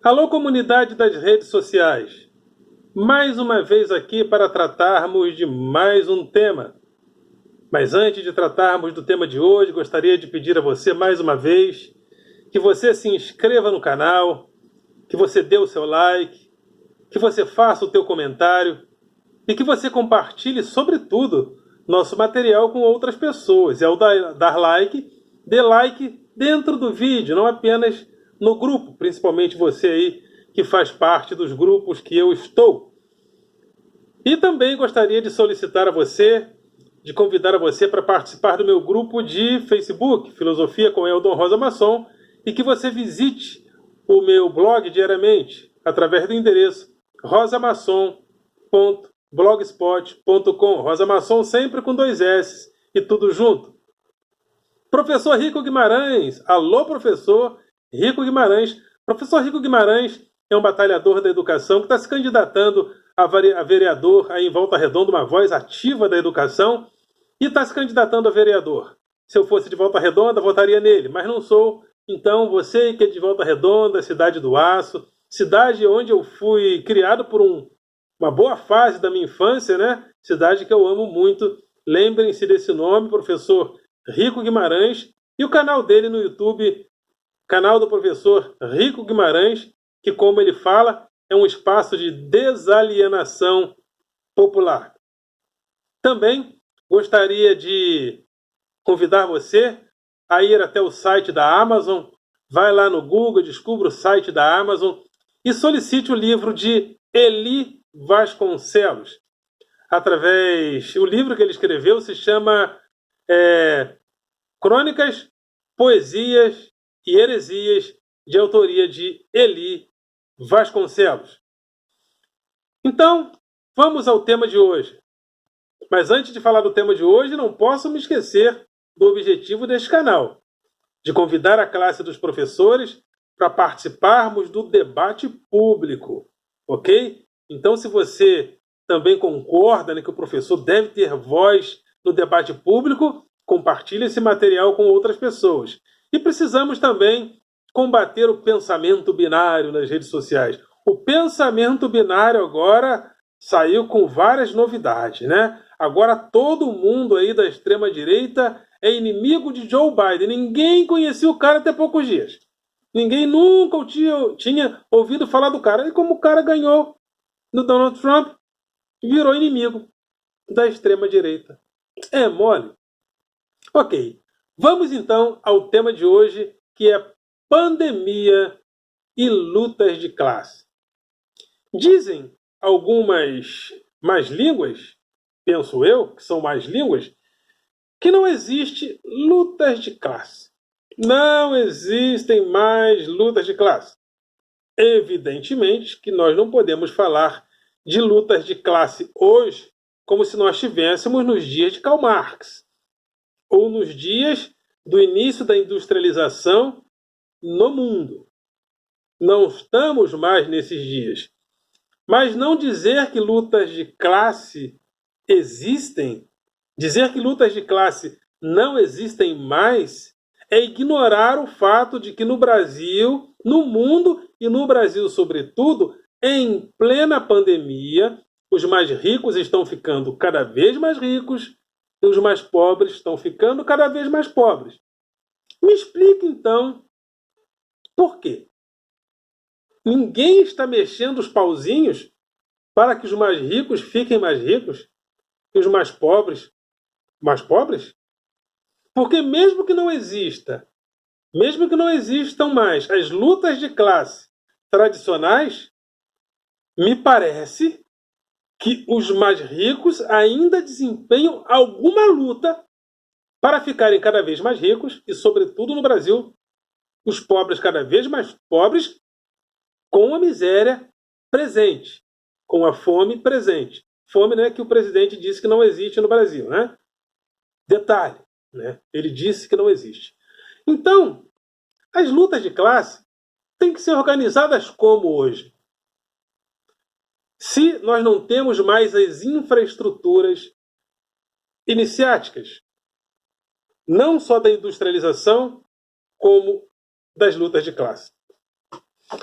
Alô, comunidade das redes sociais! Mais uma vez aqui para tratarmos de mais um tema. Mas antes de tratarmos do tema de hoje, gostaria de pedir a você mais uma vez que você se inscreva no canal, que você dê o seu like, que você faça o teu comentário e que você compartilhe, sobretudo, nosso material com outras pessoas. E ao dar like, dê like dentro do vídeo, não apenas no grupo, principalmente você aí que faz parte dos grupos que eu estou. E também gostaria de solicitar a você, de convidar a você para participar do meu grupo de Facebook, Filosofia com Eldon Rosa Masson, e que você visite o meu blog diariamente, através do endereço rosamasson.blogspot.com. Rosa Masson sempre com 2 S e tudo junto. Professor Rico Guimarães. Alô, professor Rico Guimarães. Professor Rico Guimarães é um batalhador da educação que está se candidatando a vereador aí em Volta Redonda, uma voz ativa da educação, e está se candidatando a vereador. Se eu fosse de Volta Redonda, votaria nele, mas não sou. Então, você que é de Volta Redonda, cidade do Aço, cidade onde eu fui criado por uma boa fase da minha infância, né? Cidade que eu amo muito. Lembrem-se desse nome, professor Rico Guimarães, e o canal dele no YouTube, canal do professor Rico Guimarães, que, como ele fala, é um espaço de desalienação popular. Também gostaria de convidar você a ir até o site da Amazon. Vai lá no Google, descubra o site da Amazon e solicite o livro de Eli Vasconcelos. O livro que ele escreveu se chama Crônicas, Poesias e Heresias, de autoria de Eli Vasconcelos. Então, vamos ao tema de hoje. Mas antes de falar do tema de hoje, não posso me esquecer do objetivo deste canal, de convidar a classe dos professores para participarmos do debate público, ok? Então, se você também concorda, né, que o professor deve ter voz no debate público, compartilhe esse material com outras pessoas. E precisamos também combater o pensamento binário nas redes sociais. O pensamento binário agora saiu com várias novidades, né? Agora todo mundo aí da extrema-direita é inimigo de Joe Biden. Ninguém conhecia o cara até poucos dias. Ninguém nunca tinha ouvido falar do cara. E como o cara ganhou no Donald Trump, virou inimigo da extrema-direita. É mole? Ok. Vamos então ao tema de hoje, que é pandemia e lutas de classe. Dizem algumas mais línguas, penso eu, que são mais línguas, que não existe lutas de classe. Não existem mais lutas de classe. Evidentemente que nós não podemos falar de lutas de classe hoje como se nós estivéssemos nos dias de Karl Marx, ou nos dias do início da industrialização no mundo. Não estamos mais nesses dias. Mas não dizer que lutas de classe existem, dizer que lutas de classe não existem mais, é ignorar o fato de que no Brasil, no mundo e no Brasil sobretudo, em plena pandemia, os mais ricos estão ficando cada vez mais ricos e os mais pobres estão ficando cada vez mais pobres. Me explique então por quê? Ninguém está mexendo os pauzinhos para que os mais ricos fiquem mais ricos e os mais pobres mais pobres? Porque mesmo que não existam mais as lutas de classe tradicionais, me parece que os mais ricos ainda desempenham alguma luta para ficarem cada vez mais ricos e, sobretudo no Brasil, os pobres cada vez mais pobres, com a miséria presente, com a fome presente. Fome, né, que o presidente disse que não existe no Brasil, né? Detalhe, né? Ele disse que não existe. Então, as lutas de classe têm que ser organizadas como hoje? Se nós não temos mais as infraestruturas iniciáticas, não só da industrialização, como das lutas de classe.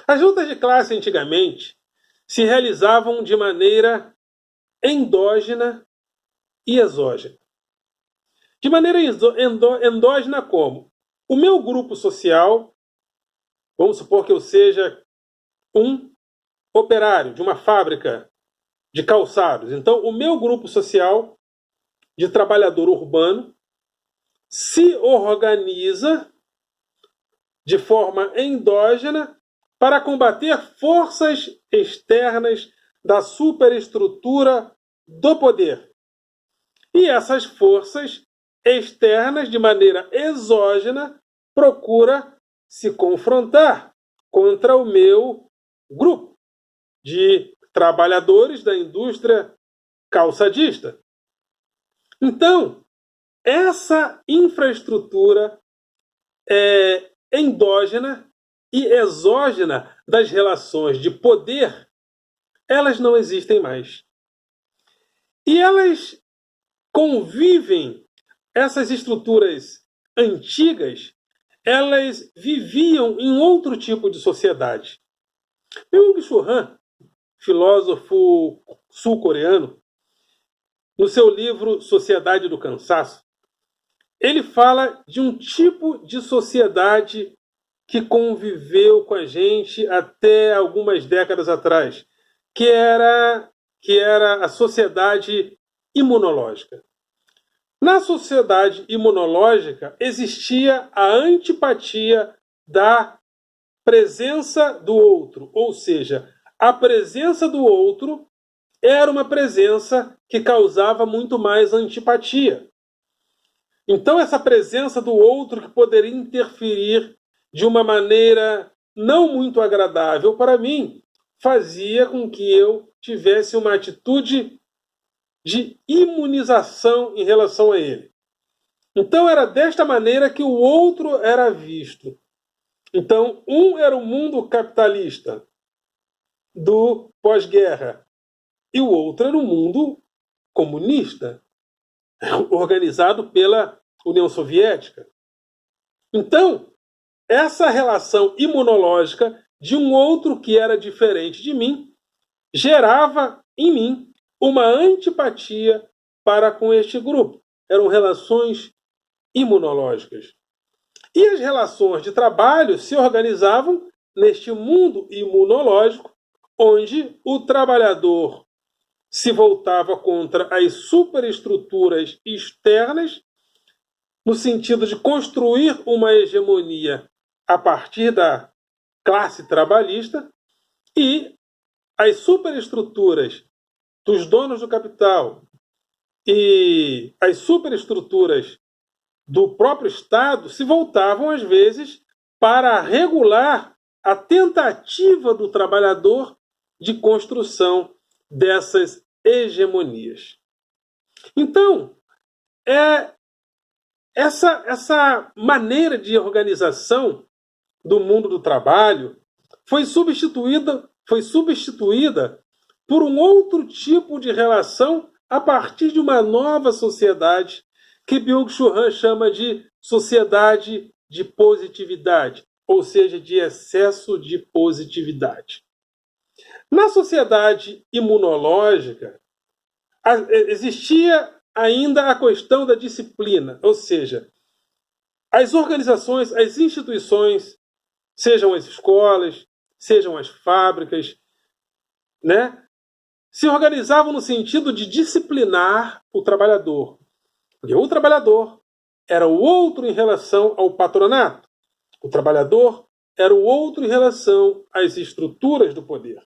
As lutas de classe antigamente se realizavam de maneira endógena e exógena. De maneira endógena como? O meu grupo social, vamos supor que eu seja um operário de uma fábrica de calçados. Então, o meu grupo social de trabalhador urbano se organiza de forma endógena para combater forças externas da superestrutura do poder. E essas forças externas, de maneira exógena, procura se confrontar contra o meu grupo de trabalhadores da indústria calçadista. Então, essa infraestrutura endógena e exógena das relações de poder, elas não existem mais. E elas convivem, essas estruturas antigas, elas viviam em outro tipo de sociedade. Byung-Chul Han, filósofo sul-coreano, no seu livro Sociedade do Cansaço, ele fala de um tipo de sociedade que conviveu com a gente até algumas décadas atrás, que era a sociedade imunológica. Na sociedade imunológica existia a antipatia da presença do outro, ou seja, a presença do outro era uma presença que causava muito mais antipatia. Então, essa presença do outro que poderia interferir de uma maneira não muito agradável para mim, fazia com que eu tivesse uma atitude de imunização em relação a ele. Então, era desta maneira que o outro era visto. Então, um era o mundo capitalista do pós-guerra e o outro era o mundo comunista, organizado pela União Soviética. Então, essa relação imunológica de um outro que era diferente de mim gerava em mim uma antipatia para com este grupo. Eram relações imunológicas. E as relações de trabalho se organizavam neste mundo imunológico, onde o trabalhador se voltava contra as superestruturas externas, no sentido de construir uma hegemonia a partir da classe trabalhista, e as superestruturas dos donos do capital e as superestruturas do próprio Estado se voltavam, às vezes, para regular a tentativa do trabalhador de construção dessas hegemonias. Então, essa maneira de organização do mundo do trabalho foi substituída por um outro tipo de relação a partir de uma nova sociedade que Byung-Chul Han chama de sociedade de positividade, ou seja, de excesso de positividade. Na sociedade imunológica, existia ainda a questão da disciplina, ou seja, as organizações, as instituições, sejam as escolas, sejam as fábricas, se organizavam no sentido de disciplinar o trabalhador. Porque o trabalhador era o outro em relação ao patronato. O trabalhador era o outro em relação às estruturas do poder.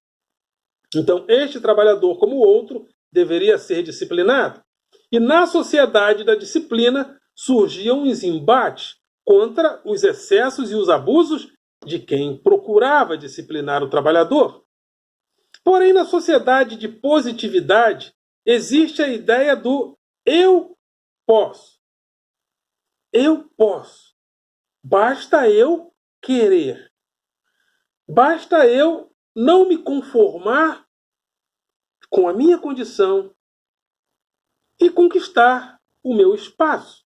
Então, este trabalhador, como o outro, deveria ser disciplinado. E na sociedade da disciplina surgiam os embates contra os excessos e os abusos de quem procurava disciplinar o trabalhador. Porém, na sociedade de positividade, existe a ideia do eu posso. Eu posso. Basta eu querer. Basta eu não me conformar com a minha condição e conquistar o meu espaço.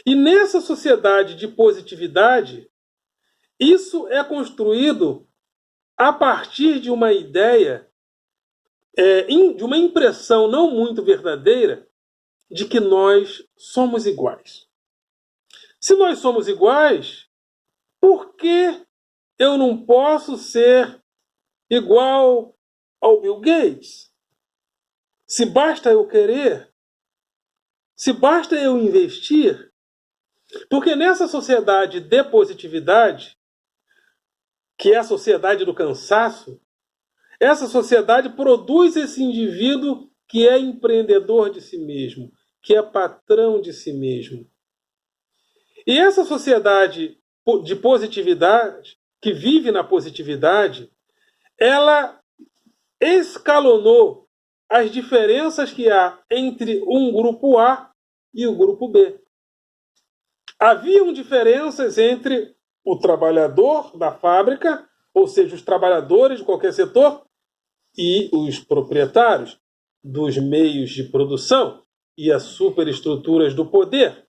E nessa sociedade de positividade, isso é construído a partir de uma ideia, de uma impressão não muito verdadeira de que nós somos iguais. Se nós somos iguais, por que eu não posso ser igual ao Bill Gates? Se basta eu querer, se basta eu investir, porque nessa sociedade de positividade, que é a sociedade do cansaço, essa sociedade produz esse indivíduo que é empreendedor de si mesmo, que é patrão de si mesmo. E essa sociedade de positividade, que vive na positividade, ela escalonou as diferenças que há entre um grupo A e o grupo B. Haviam diferenças entre o trabalhador da fábrica, ou seja, os trabalhadores de qualquer setor, e os proprietários dos meios de produção e as superestruturas do poder.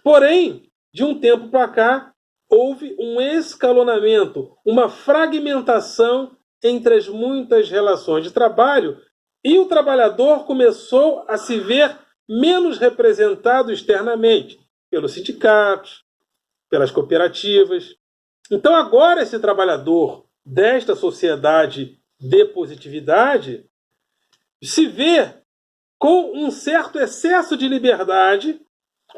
Porém, de um tempo para cá, houve um escalonamento, uma fragmentação entre as muitas relações de trabalho, e o trabalhador começou a se ver menos representado externamente pelos sindicatos, pelas cooperativas. Então agora esse trabalhador desta sociedade de positividade se vê com um certo excesso de liberdade,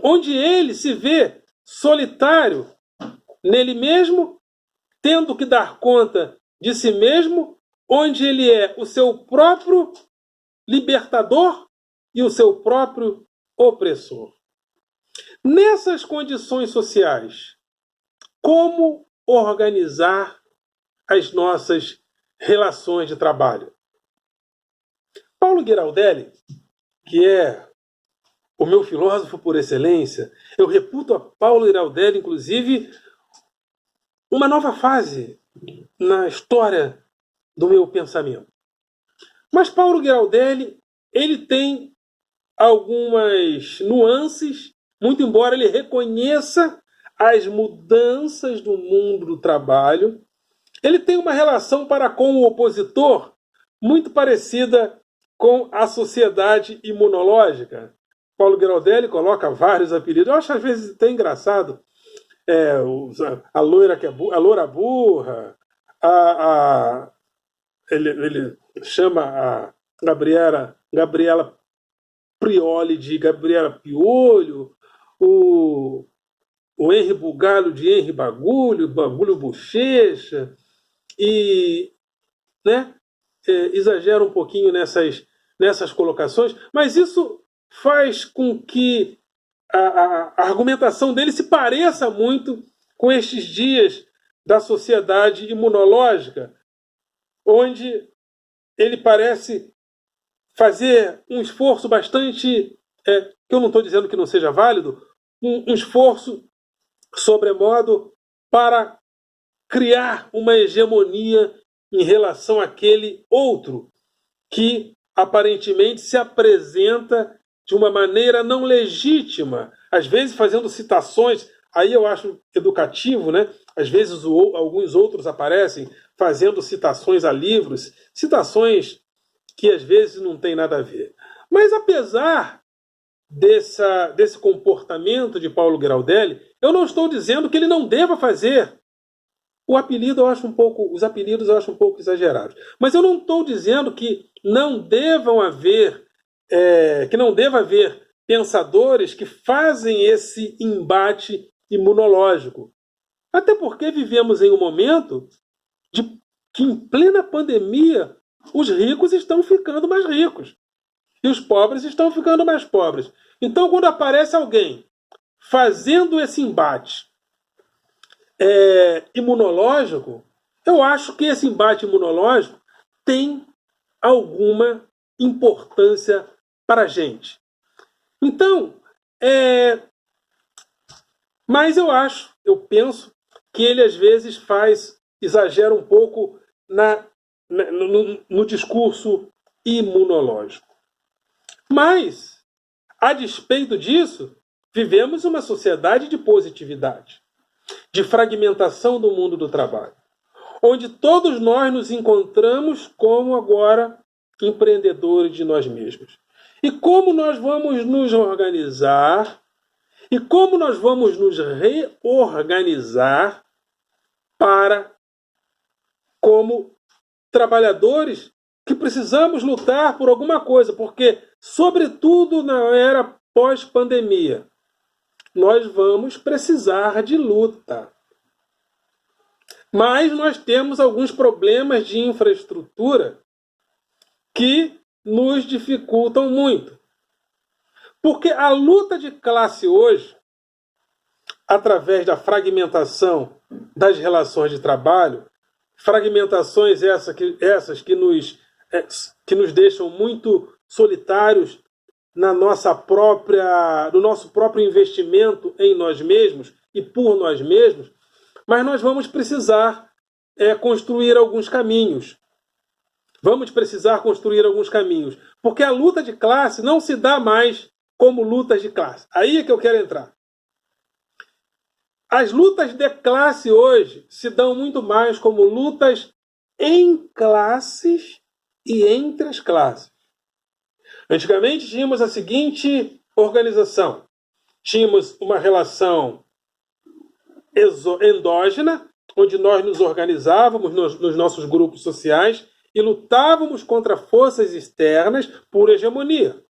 onde ele se vê solitário nele mesmo, tendo que dar conta de si mesmo, onde ele é o seu próprio libertador e o seu próprio opressor. Nessas condições sociais, como organizar as nossas relações de trabalho? Paulo Ghirardelli, que é o meu filósofo por excelência, eu reputo a Paulo Ghirardelli, inclusive, uma nova fase na história do meu pensamento. Mas Paulo Ghirardelli, ele tem algumas nuances, muito embora ele reconheça as mudanças do mundo do trabalho. Ele tem uma relação para com o opositor muito parecida com a sociedade imunológica. Paulo Ghirardelli coloca vários apelidos. Eu acho às vezes até engraçado. A loira burra, ele chama a Gabriela Prioli de Gabriela Piolho, o Henri Bugalho de Henri Bagulho Bochecha, e exagera um pouquinho nessas colocações, mas isso faz com que a argumentação dele se pareça muito com estes dias da sociedade imunológica, onde ele parece fazer um esforço bastante, que eu não estou dizendo que não seja válido, um esforço sobremodo para criar uma hegemonia em relação àquele outro que aparentemente se apresenta de uma maneira não legítima, às vezes fazendo citações, aí eu acho educativo, né? Às vezes alguns outros aparecem fazendo citações a livros, citações que às vezes não tem nada a ver. Mas apesar desse comportamento de Paulo Ghirardelli, eu não estou dizendo que ele não deva fazer. Os apelidos eu acho um pouco exagerados. Mas eu não estou dizendo que não deva haver pensadores que fazem esse embate imunológico. Até porque vivemos em um momento que, em plena pandemia, os ricos estão ficando mais ricos e os pobres estão ficando mais pobres. Então, quando aparece alguém fazendo esse embate imunológico, eu acho que esse embate imunológico tem alguma importância para a gente. Então, mas eu penso que ele às vezes exagera um pouco no discurso imunológico. Mas, a despeito disso, vivemos uma sociedade de positividade, de fragmentação do mundo do trabalho, onde todos nós nos encontramos como agora empreendedores de nós mesmos. E como nós vamos nos organizar e como nós vamos nos reorganizar para, como trabalhadores que precisamos lutar por alguma coisa, porque, sobretudo na era pós-pandemia, nós vamos precisar de luta. Mas nós temos alguns problemas de infraestrutura que nos dificultam muito. Porque a luta de classe hoje, através da fragmentação das relações de trabalho, fragmentações essas que nos deixam muito solitários no nosso próprio investimento em nós mesmos e por nós mesmos, mas nós vamos precisar construir alguns caminhos. Vamos precisar construir alguns caminhos, porque a luta de classe não se dá mais como lutas de classe. Aí é que eu quero entrar. As lutas de classe hoje se dão muito mais como lutas em classes e entre as classes. Antigamente tínhamos a seguinte organização. Tínhamos uma relação endógena, onde nós nos organizávamos nos nossos grupos sociais e lutávamos contra forças externas por hegemonia.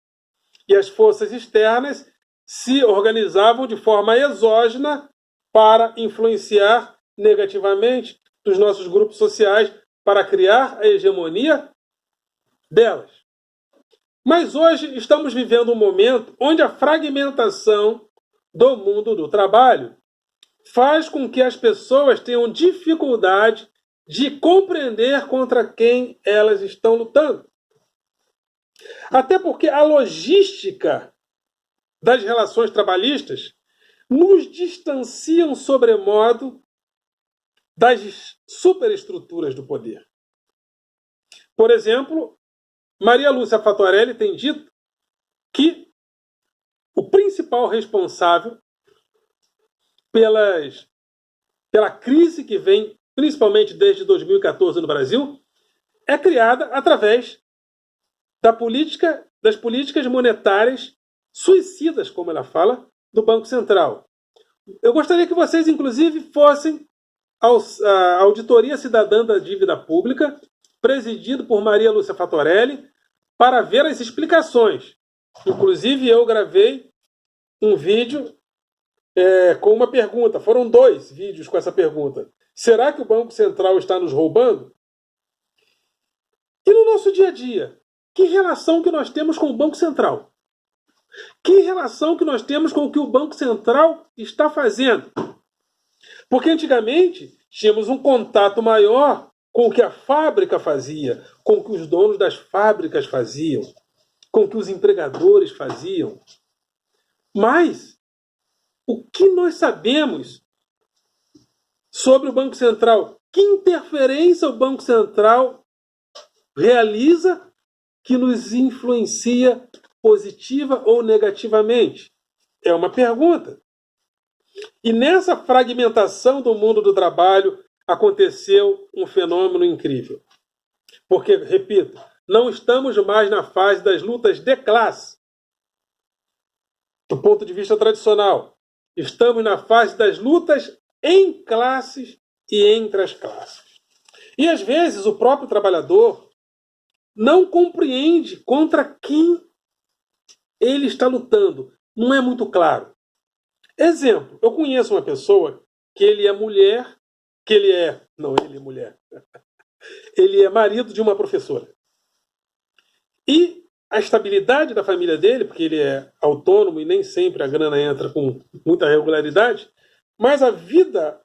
E as forças externas se organizavam de forma exógena para influenciar negativamente os nossos grupos sociais para criar a hegemonia delas. Mas hoje estamos vivendo um momento onde a fragmentação do mundo do trabalho faz com que as pessoas tenham dificuldade de compreender contra quem elas estão lutando. Até porque a logística das relações trabalhistas nos distanciam sobremodo das superestruturas do poder. Por exemplo, Maria Lúcia Fatorelli tem dito que o principal responsável pela crise que vem, principalmente desde 2014 no Brasil, é criada através das políticas monetárias suicidas, como ela fala, do Banco Central. Eu gostaria que vocês, inclusive, fossem à Auditoria Cidadã da Dívida Pública, presidido por Maria Lúcia Fatorelli, para ver as explicações. Inclusive, eu gravei um vídeo com uma pergunta. Foram 2 vídeos com essa pergunta. Será que o Banco Central está nos roubando? E no nosso dia a dia, que relação que nós temos com o Banco Central? Que relação que nós temos com o que o Banco Central está fazendo? Porque antigamente tínhamos um contato maior com o que a fábrica fazia, com o que os donos das fábricas faziam, com o que os empregadores faziam. Mas o que nós sabemos sobre o Banco Central? Que interferência o Banco Central realiza que nos influencia positiva ou negativamente? É uma pergunta. E nessa fragmentação do mundo do trabalho aconteceu um fenômeno incrível. Porque, repito, não estamos mais na fase das lutas de classe, do ponto de vista tradicional. Estamos na fase das lutas em classes e entre as classes. E às vezes o próprio trabalhador não compreende contra quem ele está lutando. Não é muito claro. Exemplo, eu conheço uma pessoa que ele é mulher, ele é mulher. Ele é marido de uma professora. E a estabilidade da família dele, porque ele é autônomo e nem sempre a grana entra com muita regularidade, mas a vida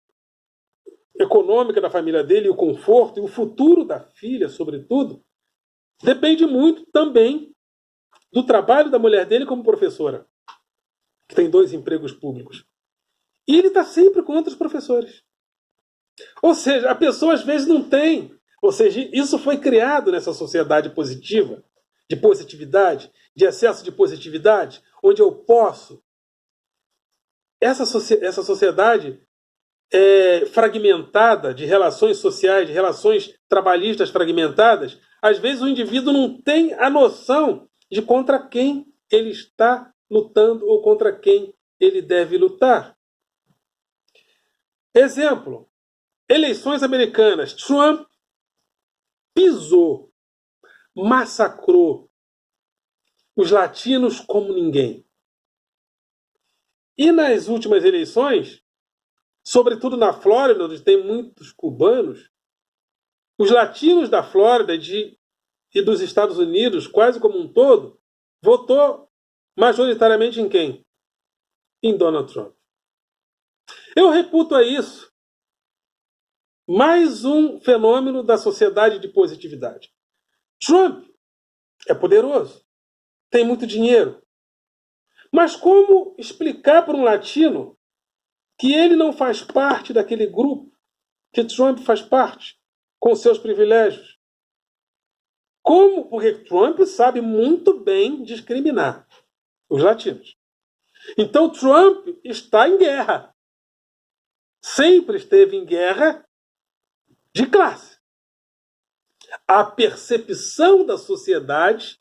econômica da família dele, o conforto e o futuro da filha, sobretudo, depende muito também do trabalho da mulher dele como professora, que tem 2 empregos públicos. E ele está sempre com outros professores. Ou seja, a pessoa às vezes não tem. Ou seja, isso foi criado nessa sociedade positiva, de positividade, de excesso de positividade, onde eu posso. Essa sociedade fragmentada, de relações sociais, de relações trabalhistas fragmentadas, às vezes o indivíduo não tem a noção de contra quem ele está lutando ou contra quem ele deve lutar. Exemplo, eleições americanas. Trump pisou, massacrou os latinos como ninguém. E nas últimas eleições, sobretudo na Flórida, onde tem muitos cubanos, os latinos da Flórida e dos Estados Unidos, quase como um todo, votou majoritariamente em quem? Em Donald Trump. Eu reputo a isso mais um fenômeno da sociedade de positividade. Trump é poderoso, tem muito dinheiro. Mas como explicar para um latino que ele não faz parte daquele grupo que Trump faz parte, com seus privilégios? Como? Porque Trump sabe muito bem discriminar os latinos. Então Trump está em guerra. Sempre esteve em guerra de classe. A percepção da sociedade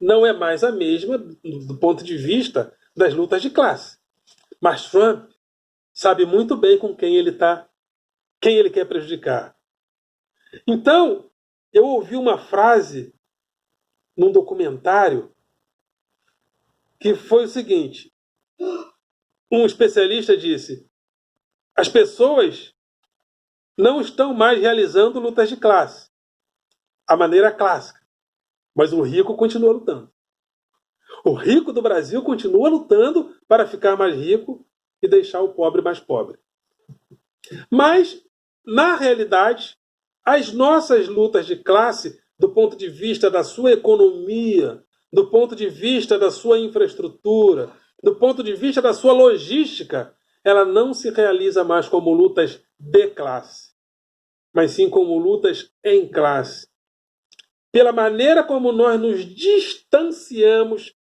não é mais a mesma do ponto de vista das lutas de classe. Mas Trump sabe muito bem com quem ele está, quem ele quer prejudicar. Então, eu ouvi uma frase num documentário que foi o seguinte: um especialista disse: as pessoas não estão mais realizando lutas de classe, a maneira clássica, mas o rico continua lutando. O rico do Brasil continua lutando para ficar mais rico e deixar o pobre mais pobre. Mas, na realidade, as nossas lutas de classe, do ponto de vista da sua economia, do ponto de vista da sua infraestrutura, do ponto de vista da sua logística, ela não se realiza mais como lutas de classe, mas sim como lutas em classe. Pela maneira como nós nos distanciamos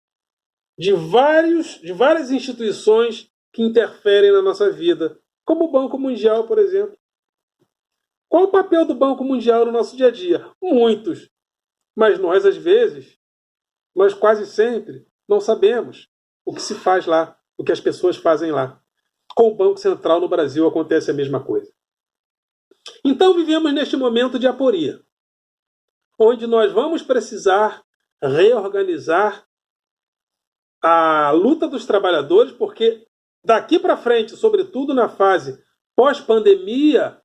de várias instituições que interferem na nossa vida, como o Banco Mundial, por exemplo. Qual o papel do Banco Mundial no nosso dia a dia? Muitos. Mas nós, às vezes, nós quase sempre não sabemos o que se faz lá, o que as pessoas fazem lá. Com o Banco Central no Brasil acontece a mesma coisa. Então vivemos neste momento de aporia, onde nós vamos precisar reorganizar a luta dos trabalhadores, porque daqui para frente, sobretudo na fase pós-pandemia,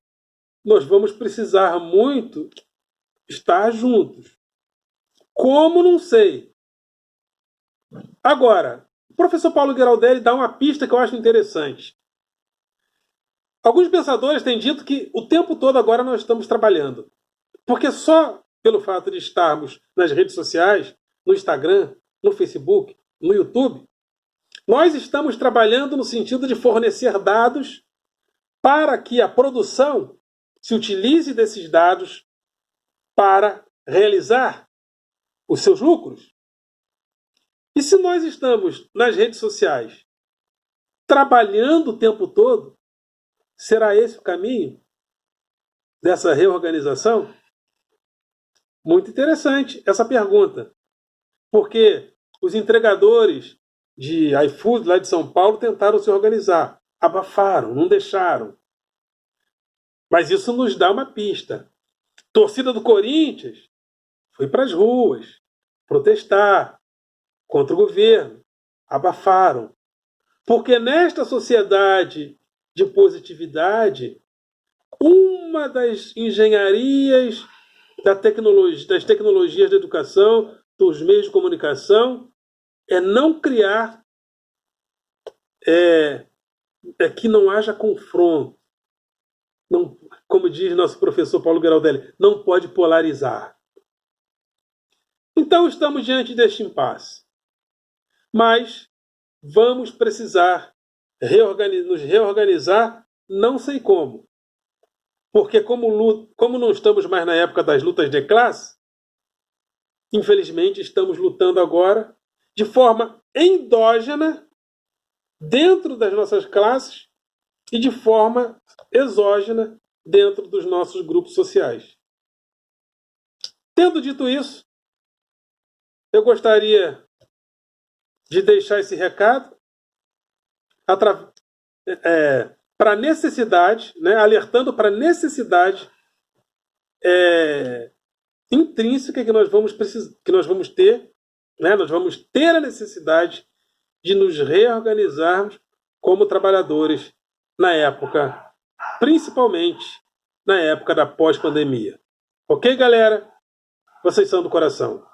nós vamos precisar muito estar juntos. Como? Não sei. Agora, o professor Paulo Gueraldelli dá uma pista que eu acho interessante. Alguns pensadores têm dito que o tempo todo agora nós estamos trabalhando. Porque só pelo fato de estarmos nas redes sociais, no Instagram, no Facebook, no YouTube, nós estamos trabalhando no sentido de fornecer dados para que a produção se utilize desses dados para realizar os seus lucros. E se nós estamos nas redes sociais trabalhando o tempo todo, será esse o caminho dessa reorganização? Muito interessante essa pergunta, porque os entregadores de iFood lá de São Paulo tentaram se organizar, abafaram, não deixaram. Mas isso nos dá uma pista. Torcida do Corinthians foi para as ruas protestar contra o governo, abafaram. Porque nesta sociedade de positividade, uma das engenharias das tecnologias da educação, dos meios de comunicação, é não criar, que não haja confronto. Não, como diz nosso professor Paulo Gueraldelli, não pode polarizar. Então estamos diante deste impasse. Mas vamos precisar nos reorganizar, não sei como. Porque como não estamos mais na época das lutas de classe, infelizmente estamos lutando agora de forma endógena, dentro das nossas classes, e de forma exógena dentro dos nossos grupos sociais. Tendo dito isso, eu gostaria de deixar esse recado para a necessidade, né, alertando para a necessidade intrínseca que nós vamos ter, né, nós vamos ter a necessidade de nos reorganizarmos como trabalhadores na época, principalmente na época da pós-pandemia. Ok, galera? Vocês são do coração.